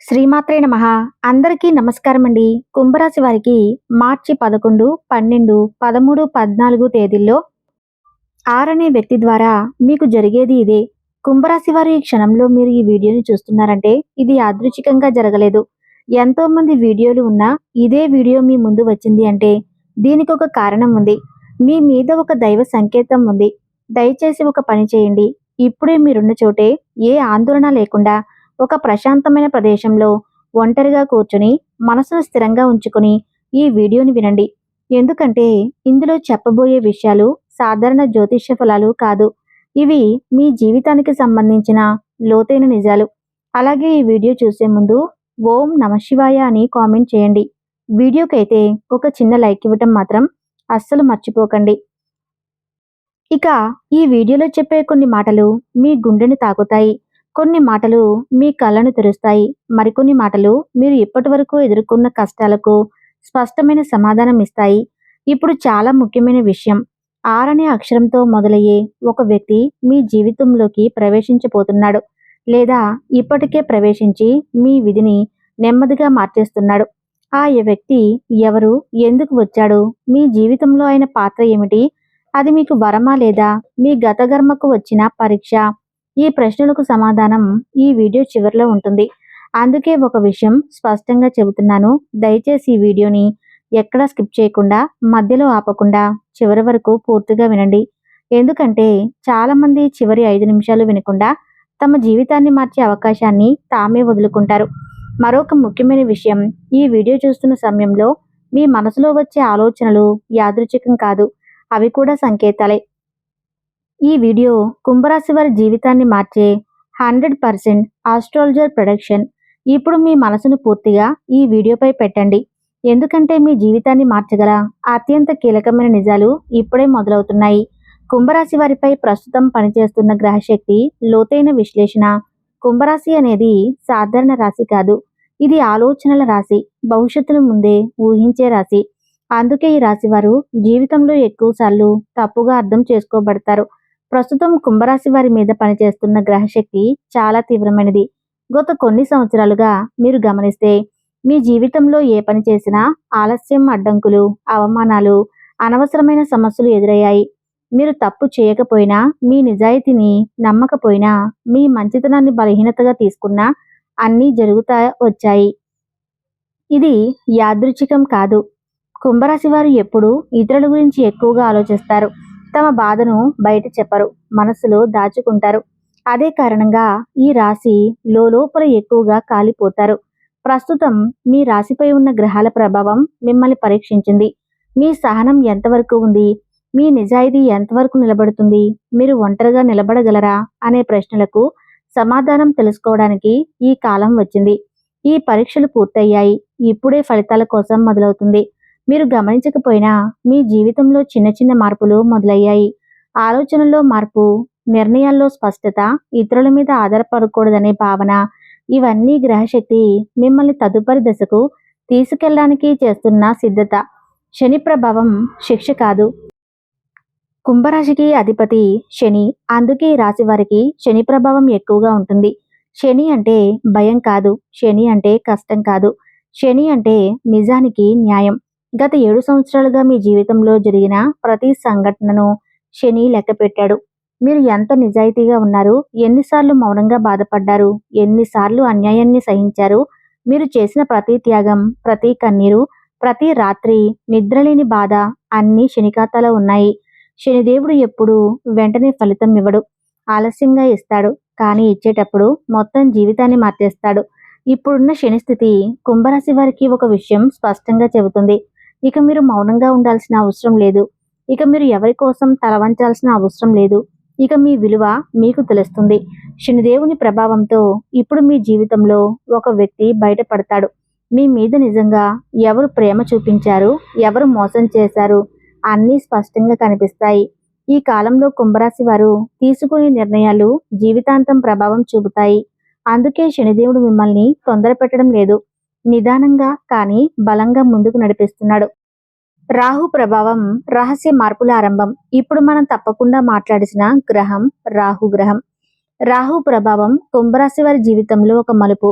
శ్రీమాత్రే నమః. అందరికీ నమస్కారం అండి. కుంభరాశి వారికి మార్చి 11, 12, 13, 14 తేదీల్లో అనే వ్యక్తి ద్వారా మీకు జరిగేది ఇదే. కుంభరాశి వారు ఈ క్షణంలో మీరు ఈ వీడియోని చూస్తున్నారంటే ఇది యాదృచ్ఛికంగా జరగలేదు. ఎంతో మంది వీడియోలు ఉన్నా ఇదే వీడియో మీ ముందు వచ్చింది అంటే దీనికి ఒక కారణం ఉంది. మీ మీద ఒక దైవ సంకేతం ఉంది. దయచేసి ఒక పని చేయండి. ఇప్పుడే మీరున్న చోటే ఏ ఆందోళన లేకుండా ఒక ప్రశాంతమైన ప్రదేశంలో ఒంటరిగా కూర్చుని మనసును స్థిరంగా ఉంచుకొని ఈ వీడియోని వినండి. ఎందుకంటే ఇందులో చెప్పబోయే విషయాలు సాధారణ జ్యోతిష్య ఫలాలు కాదు. ఇవి మీ జీవితానికి సంబంధించిన లోతైన నిజాలు. అలాగే ఈ వీడియో చూసే ముందు ఓం నమఃశివాయ అని కామెంట్ చేయండి. వీడియోకైతే ఒక చిన్న లైక్ ఇవ్వటం మాత్రం అస్సలు మర్చిపోకండి. ఇక ఈ వీడియోలో చెప్పే కొన్ని మాటలు మీ గుండెని తాకుతాయి. కొన్ని మాటలు మీ కళ్ళను తెరుస్తాయి. మరికొన్ని మాటలు మీరు ఇప్పటి వరకు ఎదుర్కొన్న కష్టాలకు స్పష్టమైన సమాధానం ఇస్తాయి. ఇప్పుడు చాలా ముఖ్యమైన విషయం. అనే అక్షరంతో మొదలయ్యే ఒక వ్యక్తి మీ జీవితంలోకి ప్రవేశించబోతున్నాడు. లేదా ఇప్పటికే ప్రవేశించి మీ విధిని నెమ్మదిగా మార్చేస్తున్నాడు. ఆ వ్యక్తి ఎవరు, ఎందుకు వచ్చాడు, మీ జీవితంలో ఆయన పాత్ర ఏమిటి, అది మీకు వరమా లేదా మీ గత కర్మకు వచ్చిన పరీక్ష? ఈ ప్రశ్నలకు సమాధానం ఈ వీడియో చివరిలో ఉంటుంది. అందుకే ఒక విషయం స్పష్టంగా చెబుతున్నాను. దయచేసి ఈ వీడియోని ఎక్కడా స్కిప్ చేయకుండా, మధ్యలో ఆపకుండా చివరి వరకు పూర్తిగా వినండి. ఎందుకంటే చాలామంది చివరి 5 నిమిషాలు వినకుండా తమ జీవితాన్ని మార్చే అవకాశాన్ని తామే వదులుకుంటారు. మరొక ముఖ్యమైన విషయం, ఈ వీడియో చూస్తున్న సమయంలో మీ మనసులో వచ్చే ఆలోచనలు యాదృచ్ఛికం కాదు. అవి కూడా సంకేతాలే. ఈ వీడియో కుంభరాశి వారి జీవితాన్ని మార్చే 100% ఆస్ట్రాలజర్ ప్రొడక్షన్. ఇప్పుడు మీ మనసును పూర్తిగా ఈ వీడియోపై పెట్టండి. ఎందుకంటే మీ జీవితాన్ని మార్చగల అత్యంత కీలకమైన నిజాలు ఇప్పుడే మొదలవుతున్నాయి. కుంభరాశి వారిపై ప్రస్తుతం పనిచేస్తున్న గ్రహశక్తి లోతైన విశ్లేషణ. కుంభరాశి అనేది సాధారణ రాశి కాదు. ఇది ఆలోచనల రాశి, భవిష్యత్తును ముందే ఊహించే రాశి. అందుకే ఈ రాశి వారు జీవితంలో ఎక్కువసార్లు తప్పుగా అర్థం చేసుకోబడతారు. ప్రస్తుతం కుంభరాశి వారి మీద పనిచేస్తున్న గ్రహశక్తి చాలా తీవ్రమైనది. గత కొన్ని సంవత్సరాలుగా మీరు గమనిస్తే మీ జీవితంలో ఏ పని చేసినా ఆలస్యం, అడ్డంకులు, అవమానాలు, అనవసరమైన సమస్యలు ఎదురయ్యాయి. మీరు తప్పు చేయకపోయినా, మీ నిజాయితీని నమ్మకపోయినా, మీ మంచితనాన్ని బలహీనతగా తీసుకున్నా అన్నీ జరుగుతా వచ్చాయి. ఇది యాదృచ్ఛికం కాదు. కుంభరాశి వారు ఎప్పుడూ ఇతరుల గురించి ఎక్కువగా ఆలోచిస్తారు. తమ బాధను బయట చెప్పరు, మనసులో దాచుకుంటారు. అదే కారణంగా ఈ రాశి లోపల ఎక్కువగా కాలిపోతారు. ప్రస్తుతం మీ రాశిపై ఉన్న గ్రహాల ప్రభావం మిమ్మల్ని పరీక్షించింది. మీ సహనం ఎంతవరకు ఉంది, మీ నిజాయితీ ఎంతవరకు నిలబడుతుంది, మీరు ఒంటరిగా నిలబడగలరా అనే ప్రశ్నలకు సమాధానం తెలుసుకోవడానికి ఈ కాలం వచ్చింది. ఈ పరీక్షలు పూర్తయ్యాయి. ఇప్పుడే ఫలితాల కోసం మొదలవుతుంది. మీరు గమనించకపోయినా మీ జీవితంలో చిన్న చిన్న మార్పులు మొదలయ్యాయి. ఆలోచనల్లో మార్పు, నిర్ణయాల్లో స్పష్టత, ఇతరుల మీద ఆధారపడకూడదనే భావన, ఇవన్నీ గ్రహశక్తి మిమ్మల్ని తదుపరి దశకు తీసుకెళ్ళడానికి చేస్తున్న సిద్ధత. శని ప్రభావం శిక్ష కాదు. కుంభరాశికి అధిపతి శని. అందుకే ఈ రాశి వారికి శని ప్రభావం ఎక్కువగా ఉంటుంది. శని అంటే భయం కాదు. శని అంటే కష్టం కాదు. శని అంటే నిజానికి న్యాయం. గత 7 సంవత్సరాలుగా మీ జీవితంలో జరిగిన ప్రతి సంఘటనను శని లెక్క పెట్టాడు. మీరు ఎంత నిజాయితీగా ఉన్నారు, ఎన్నిసార్లు మౌనంగా బాధపడ్డారు, ఎన్నిసార్లు అన్యాయాన్ని సహించారు. మీరు చేసిన ప్రతి త్యాగం, ప్రతి కన్నీరు, ప్రతి రాత్రి నిద్రలేని బాధ అన్నీ శని ఖాతాలో ఉన్నాయి. శనిదేవుడు ఎప్పుడూ వెంటనే ఫలితం ఇవ్వడు, ఆలస్యంగా ఇస్తాడు. కానీ ఇచ్చేటప్పుడు మొత్తం జీవితాన్ని మార్చేస్తాడు. ఇప్పుడున్న శని స్థితి కుంభరాశి వారికి ఒక విషయం స్పష్టంగా చెబుతుంది. ఇక మీరు మౌనంగా ఉండాల్సిన అవసరం లేదు. ఇక మీరు ఎవరి కోసం తలవంచాల్సిన అవసరం లేదు. ఇక మీ విలువ మీకు తెలుస్తుంది. శనిదేవుని ప్రభావంతో ఇప్పుడు మీ జీవితంలో ఒక వ్యక్తి బయటపడతాడు. మీ మీద నిజంగా ఎవరు ప్రేమ చూపించారు, ఎవరు మోసం చేశారు అన్నీ స్పష్టంగా కనిపిస్తాయి. ఈ కాలంలో కుంభరాశి వారు తీసుకునే నిర్ణయాలు జీవితాంతం ప్రభావం చూపుతాయి. అందుకే శనిదేవుడు మిమ్మల్ని తొందర పెట్టడం లేదు. నిదానంగా కానీ బలంగా ముందుకు నడిపిస్తున్నాడు. రాహు ప్రభావం రహస్య మార్పుల ఆరంభం. ఇప్పుడు మనం తప్పకుండా మాట్లాడిసిన గ్రహం రాహు గ్రహం. రాహు ప్రభావం కుంభరాశి వారి జీవితంలో ఒక మలుపు.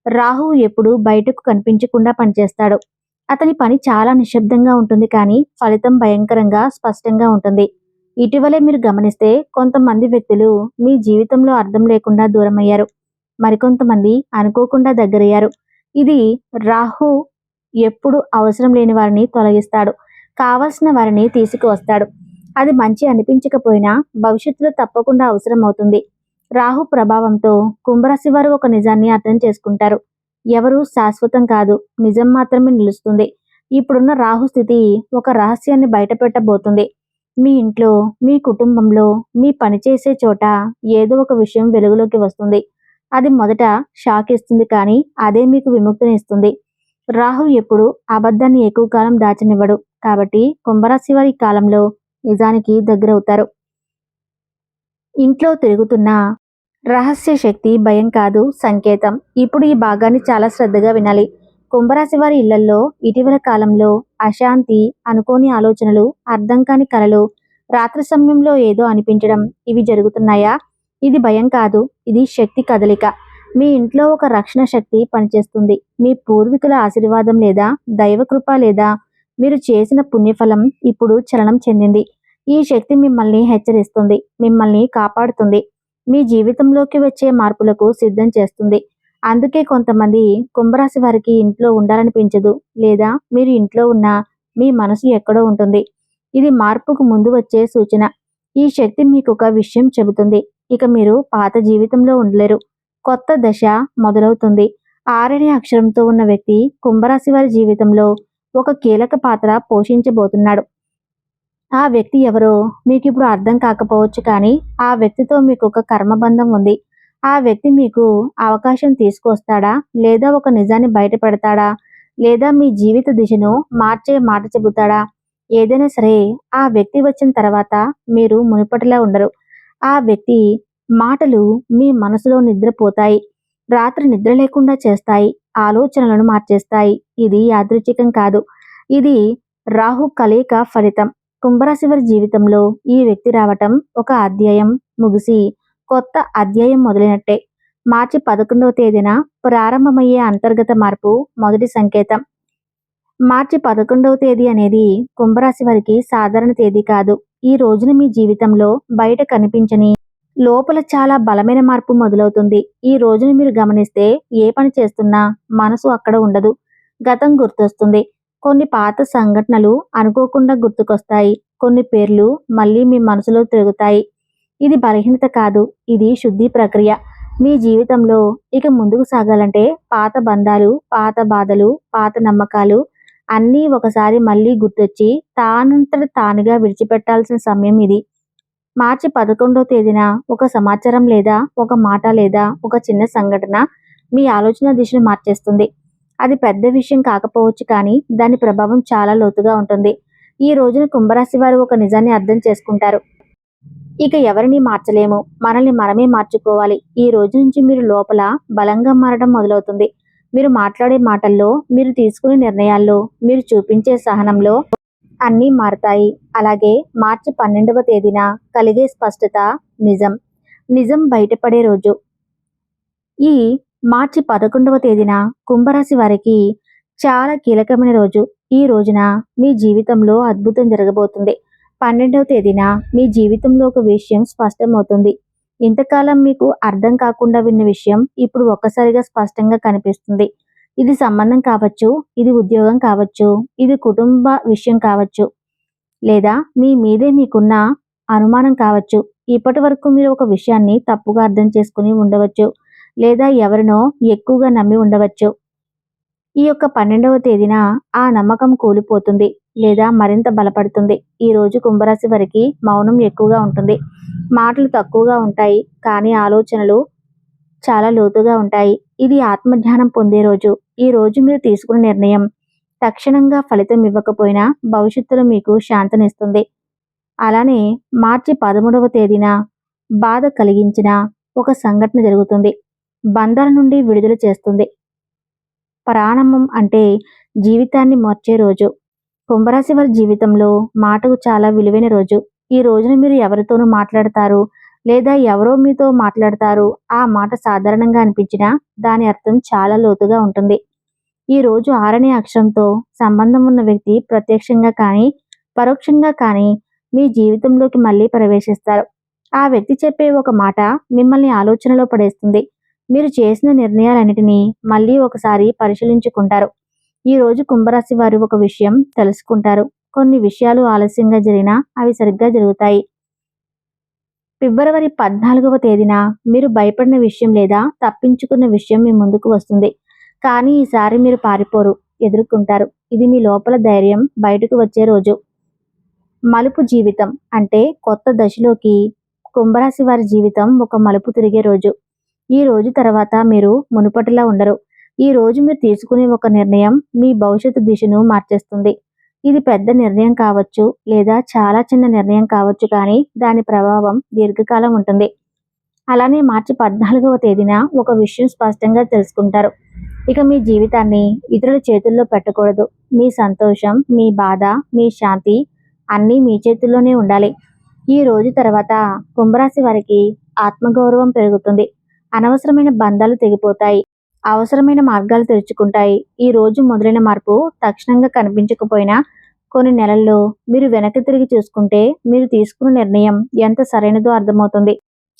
రాహువు ఎప్పుడూ బయటకు కనిపించకుండా పనిచేస్తాడు. అతని పని చాలా నిశ్శబ్దంగా ఉంటుంది కానీ ఫలితం భయంకరంగా స్పష్టంగా ఉంటుంది. ఇటీవలే మీరు గమనిస్తే కొంతమంది వ్యక్తులు మీ జీవితంలో అర్థం లేకుండా దూరమయ్యారు. మరికొంతమంది అనుకోకుండా దగ్గరయ్యారు. ఇది రాహు ఎప్పుడు అవసరం లేని వారిని తొలగిస్తాడు, కావలసిన వారిని తీసుకువస్తాడు. అది మంచి అనిపించకపోయినా భవిష్యత్తులో తప్పకుండా అవసరం అవుతుంది. రాహు ప్రభావంతో కుంభరాశి వారు ఒక నిజాన్ని అర్థం చేసుకుంటారు. ఎవరు శాశ్వతం కాదు, నిజం మాత్రమే నిలుస్తుంది. ఇప్పుడున్న రాహు స్థితి ఒక రహస్యాన్ని బయటపెట్టబోతుంది. మీ ఇంట్లో, మీ కుటుంబంలో, మీ పనిచేసే చోట ఏదో ఒక విషయం వెలుగులోకి వస్తుంది. అది మొదట షాక్ ఇస్తుంది కానీ అదే మీకు విముక్తిని ఇస్తుంది. రాహు ఎప్పుడు అబద్ధాన్ని ఎక్కువ కాలం దాచనివ్వడు. కాబట్టి కుంభరాశి వారి కాలంలో నిజానికి దగ్గరవుతారు. ఇంట్లో తిరుగుతున్న రహస్య శక్తి భయం కాదు, సంకేతం. ఇప్పుడు ఈ భాగాన్ని చాలా శ్రద్ధగా వినాలి. కుంభరాశి వారి ఇళ్లలో ఇటీవల కాలంలో అశాంతి, అనుకోని ఆలోచనలు, అర్థం కాని కలలు, రాత్రి సమయంలో ఏదో అనిపించడం, ఇవి జరుగుతున్నాయా? ఇది భయం కాదు, ఇది శక్తి కదలిక. మీ ఇంట్లో ఒక రక్షణ శక్తి పనిచేస్తుంది. మీ పూర్వీకుల ఆశీర్వాదం లేదా దైవకృప లేదా మీరు చేసిన పుణ్యఫలం ఇప్పుడు చలనం చెందింది. ఈ శక్తి మిమ్మల్ని హెచ్చరిస్తుంది, మిమ్మల్ని కాపాడుతుంది, మీ జీవితంలోకి వచ్చే మార్పులకు సిద్ధం చేస్తుంది. అందుకే కొంతమంది కుంభరాశి వారికి ఇంట్లో ఉండాలనిపించదు, లేదా మీరు ఇంట్లో ఉన్నా మీ మనసు ఎక్కడో ఉంటుంది. ఇది మార్పుకు ముందు వచ్చే సూచన. ఈ శక్తి మీకు ఒక విషయం చెబుతుంది, ఇక మీరు పాత జీవితంలో ఉండలేరు, కొత్త దశ మొదలవుతుంది. 6 అనే అక్షరంతో ఉన్న వ్యక్తి కుంభరాశి వారి జీవితంలో ఒక కీలక పాత్ర పోషించబోతున్నాడు. ఆ వ్యక్తి ఎవరో మీకు ఇప్పుడు అర్థం కాకపోవచ్చు కానీ ఆ వ్యక్తితో మీకు ఒక కర్మబంధం ఉంది. ఆ వ్యక్తి మీకు అవకాశం తీసుకొస్తాడా, లేదా ఒక నిజాన్ని బయట పెడతాడా, లేదా మీ జీవిత దిశను మార్చే మాట చెబుతాడా? ఏదైనా సరే, ఆ వ్యక్తి వచ్చిన తర్వాత మీరు మునుపటిలా ఉండరు. ఆ వ్యక్తి మాటలు మీ మనసులో నిద్రపోతాయి, రాత్రి నిద్ర లేకుండా చేస్తాయి, ఆలోచనలను మార్చేస్తాయి. ఇది యాదృచ్ఛికం కాదు, ఇది రాహు కలయిక ఫలితం. కుంభరాశి వారి జీవితంలో ఈ వ్యక్తి రావటం ఒక అధ్యాయం ముగిసి కొత్త అధ్యాయం మొదలైనట్టే. మార్చి 11వ తేదీన ప్రారంభమయ్యే అంతర్గత మార్పు మొదటి సంకేతం. మార్చి 11వ తేదీ అనేది కుంభరాశి వారికి సాధారణ తేదీ కాదు. ఈ రోజున మీ జీవితంలో బయట కనిపించని లోపల చాలా బలమైన మార్పు మొదలవుతుంది. ఈ రోజున మీరు గమనిస్తే ఏ పని చేస్తున్నా మనసు అక్కడ ఉండదు, గతం గుర్తొస్తుంది. కొన్ని పాత సంఘటనలు అనుకోకుండా గుర్తుకొస్తాయి, కొన్ని పేర్లు మళ్ళీ మీ మనసులో తిరుగుతాయి. ఇది బలహీనత కాదు, ఇది శుద్ధి ప్రక్రియ. మీ జీవితంలో ఇక ముందుకు సాగాలంటే పాత బంధాలు, పాత బాధలు, పాత నమ్మకాలు అన్నీ ఒకసారి మళ్ళీ గుర్తొచ్చి తానంతట తానుగా విడిచిపెట్టాల్సిన సమయం ఇది. మార్చి 11వ తేదీన ఒక సమాచారం లేదా ఒక మాట లేదా ఒక చిన్న సంఘటన మీ ఆలోచన దిశను మార్చేస్తుంది. అది పెద్ద విషయం కాకపోవచ్చు కానీ దాని ప్రభావం చాలా లోతుగా ఉంటుంది. ఈ రోజున కుంభరాశి వారు ఒక నిజాన్ని అర్థం చేసుకుంటారు, ఇక ఎవరిని మార్చలేము, మనల్ని మనమే మార్చుకోవాలి. ఈ రోజు నుంచి మీరు లోపల బలంగా మారడం మొదలవుతుంది. మీరు మాట్లాడే మాటల్లో, మీరు తీసుకునే నిర్ణయాల్లో, మీరు చూపించే సహనంలో అన్నీ మారతాయి. అలాగే మార్చి 12వ తేదీన కలిగే స్పష్టత నిజం. నిజం బయటపడే రోజు. ఈ మార్చి 11వ తేదీన కుంభరాశి వారికి చాలా కీలకమైన రోజు. ఈ రోజున మీ జీవితంలో అద్భుతం జరగబోతుంది. 12వ తేదీన మీ జీవితంలో ఒక విషయం స్పష్టమవుతుంది. ఇంతకాలం మీకు అర్థం కాకుండా విన్న విషయం ఇప్పుడు ఒక్కసారిగా స్పష్టంగా కనిపిస్తుంది. ఇది సంబంధం కావచ్చు, ఇది ఉద్యోగం కావచ్చు, ఇది కుటుంబ విషయం కావచ్చు, లేదా మీ మీదే మీకున్న అనుమానం కావచ్చు. ఇప్పటి వరకు మీరు ఒక విషయాన్ని తప్పుగా అర్థం చేసుకుని ఉండవచ్చు, లేదా ఎవరినో ఎక్కువగా నమ్మి ఉండవచ్చు. ఈ యొక్క 12వ తేదీన ఆ నమ్మకం కూలిపోతుంది లేదా మరింత బలపడుతుంది. ఈ రోజు కుంభరాశి వారికి మౌనం ఎక్కువగా ఉంటుంది, మాటలు తక్కువగా ఉంటాయి కానీ ఆలోచనలు చాలా లోతుగా ఉంటాయి. ఇది ఆత్మజ్ఞానం పొందే రోజు. ఈ రోజు మీరు తీసుకున్న నిర్ణయం తక్షణంగా ఫలితం ఇవ్వకపోయినా భవిష్యత్తులో మీకు శాంతినిస్తుంది. అలానే మార్చి 13వ తేదీన బాధ కలిగించిన ఒక సంఘటన జరుగుతుంది. బంధాల నుండి విడుదల చేస్తుంది. ప్రారంభం అంటే జీవితాన్ని మార్చే రోజు. కుంభరాశి వారి జీవితంలో మాటకు చాలా విలువైన రోజు. ఈ రోజున మీరు ఎవరితోనూ మాట్లాడతారు, లేదా ఎవరో మీతో మాట్లాడతారు. ఆ మాట సాధారణంగా అనిపించినా దాని అర్థం చాలా లోతుగా ఉంటుంది. ఈ రోజు 6 అనే అక్షరంతో సంబంధం ఉన్న వ్యక్తి ప్రత్యక్షంగా కానీ, పరోక్షంగా కానీ మీ జీవితంలోకి మళ్ళీ ప్రవేశిస్తారు. ఆ వ్యక్తి చెప్పే ఒక మాట మిమ్మల్ని ఆలోచనలో పడేస్తుంది. మీరు చేసిన నిర్ణయాలన్నిటినీ మళ్ళీ ఒకసారి పరిశీలించుకుంటారు. ఈ రోజు కుంభరాశి వారు ఒక విషయం తెలుసుకుంటారు. కొన్ని విషయాలు ఆలస్యంగా జరిగినా అవి సరిగ్గా జరుగుతాయి. ఫిబ్రవరి 14వ తేదీన మీరు భయపడిన విషయం లేదా తప్పించుకున్న విషయం మీ ముందుకు వస్తుంది. కానీ ఈసారి మీరు పారిపోరు, ఎదుర్కొంటారు. ఇది మీ లోపల ధైర్యం బయటకు వచ్చే రోజు. మలుపు జీవితం అంటే కొత్త దశలోకి కుంభరాశి వారి జీవితం ఒక మలుపు తిరిగే రోజు. ఈ రోజు తర్వాత మీరు మునుపటిలా ఉండరు. ఈ రోజు మీరు తీసుకునే ఒక నిర్ణయం మీ భవిష్యత్తు దిశను మార్చేస్తుంది. ఇది పెద్ద నిర్ణయం కావచ్చు లేదా చాలా చిన్న నిర్ణయం కావచ్చు, కానీ దాని ప్రభావం దీర్ఘకాలం ఉంటుంది. అలానే మార్చి 14వ తేదీన ఒక విషయం స్పష్టంగా తెలుసుకుంటారు. ఇక మీ జీవితాన్ని ఇతరుల చేతుల్లో పెట్టకూడదు. మీ సంతోషం, మీ బాధ, మీ శాంతి అన్నీ మీ చేతుల్లోనే ఉండాలి. ఈ రోజు తర్వాత కుంభరాశి వారికి ఆత్మగౌరవం పెరుగుతుంది. అనవసరమైన బంధాలు తెగిపోతాయి. అవసరమైన మార్గాలు తెరుచుకుంటాయి. ఈ రోజు మొదలైన మార్పు తక్షణంగా కనిపించకపోయినా కొన్ని నెలల్లో మీరు వెనక్కి తిరిగి చూసుకుంటే మీరు తీసుకున్న నిర్ణయం ఎంత సరైనదో అర్థమవుతుంది.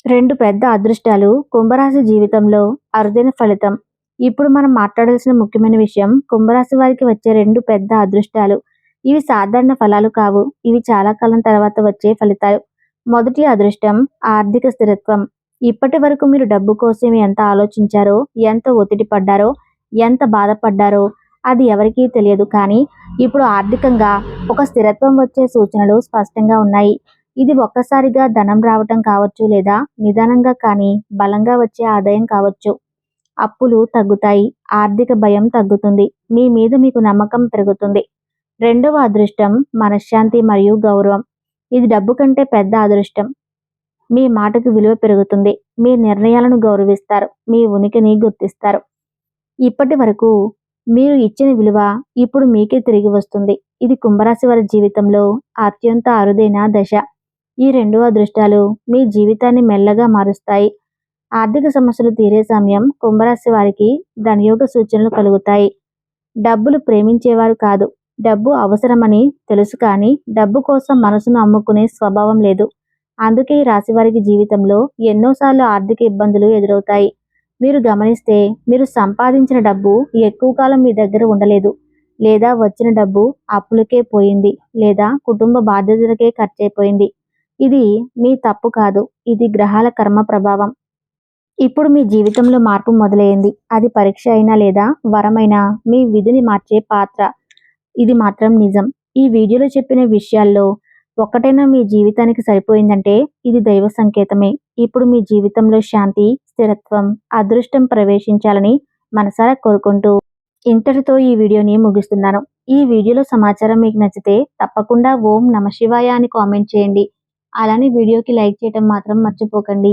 2 పెద్ద అదృష్టాలు కుంభరాశి జీవితంలో అరుదైన ఫలితం. ఇప్పుడు మనం మాట్లాడాల్సిన ముఖ్యమైన విషయం కుంభరాశి వారికి వచ్చే 2 పెద్ద అదృష్టాలు. ఇవి సాధారణ ఫలాలు కావు. ఇవి చాలా కాలం తర్వాత వచ్చే ఫలితాలు. మొదటి అదృష్టం ఆర్థిక స్థిరత్వం. ఇప్పటి వరకు మీరు డబ్బు కోసం ఎంత ఆలోచించారో, ఎంత ఒత్తిడి పడ్డారో, ఎంత బాధపడ్డారో అది ఎవరికీ తెలియదు. కానీ ఇప్పుడు ఆర్థికంగా ఒక స్థిరత్వం వచ్చే సూచనలు స్పష్టంగా ఉన్నాయి. ఇది ఒక్కసారిగా ధనం రావటం కావచ్చు, లేదా నిదానంగా కానీ బలంగా వచ్చే ఆదాయం కావచ్చు. అప్పులు తగ్గుతాయి. ఆర్థిక భయం తగ్గుతుంది. మీ మీద మీకు నమ్మకం పెరుగుతుంది. రెండవ అదృష్టం మనశ్శాంతి మరియు గౌరవం. ఇది డబ్బు కంటే పెద్ద అదృష్టం. మీ మాటకు విలువ పెరుగుతుంది. మీ నిర్ణయాలను గౌరవిస్తారు. మీ ఉనికిని గుర్తిస్తారు. ఇప్పటి వరకు మీరు ఇచ్చిన విలువ ఇప్పుడు మీకే తిరిగి వస్తుంది. ఇది కుంభరాశి వారి జీవితంలో అత్యంత అరుదైన దశ. ఈ 2 అదృష్టాలు మీ జీవితాన్ని మెల్లగా మారుస్తాయి. ఆర్థిక సమస్యలు తీరే సమయం కుంభరాశి వారికి ధనయోగ సూచనలు కలుగుతాయి. డబ్బులు ప్రేమించేవారు కాదు, డబ్బు అవసరమని తెలుసు, కానీ డబ్బు కోసం మనసును అమ్ముకునే స్వభావం లేదు. అందుకే ఈ రాశి వారికి జీవితంలో ఎన్నోసార్లు ఆర్థిక ఇబ్బందులు ఎదురవుతాయి. మీరు గమనిస్తే మీరు సంపాదించిన డబ్బు ఎక్కువ కాలం మీ దగ్గర ఉండలేదు, లేదా వచ్చిన డబ్బు అప్పులకే పోయింది, లేదా కుటుంబ బాధ్యతలకే ఖర్చయిపోయింది. ఇది మీ తప్పు కాదు, ఇది గ్రహాల కర్మ ప్రభావం. ఇప్పుడు మీ జీవితంలో మార్పు మొదలైంది. అది పరీక్ష అయినా లేదా వరమైనా మీ విధిని మార్చే పాత్ర. ఇది మాత్రం నిజం. ఈ వీడియోలో చెప్పిన విషయాల్లో ఒక్కటైనా మీ జీవితానికి సరిపోయిందంటే ఇది దైవ సంకేతమే. ఇప్పుడు మీ జీవితంలో శాంతి, స్థిరత్వం, అదృష్టం ప్రవేశించాలని మనసారా కోరుకుంటూ ఇంతటితో ఈ వీడియోని ముగిస్తున్నాను. ఈ వీడియోలో సమాచారం మీకు నచ్చితే తప్పకుండా ఓం నమ శివాయ అని కామెంట్ చేయండి. అలానే వీడియోకి లైక్ చేయటం మాత్రం మర్చిపోకండి.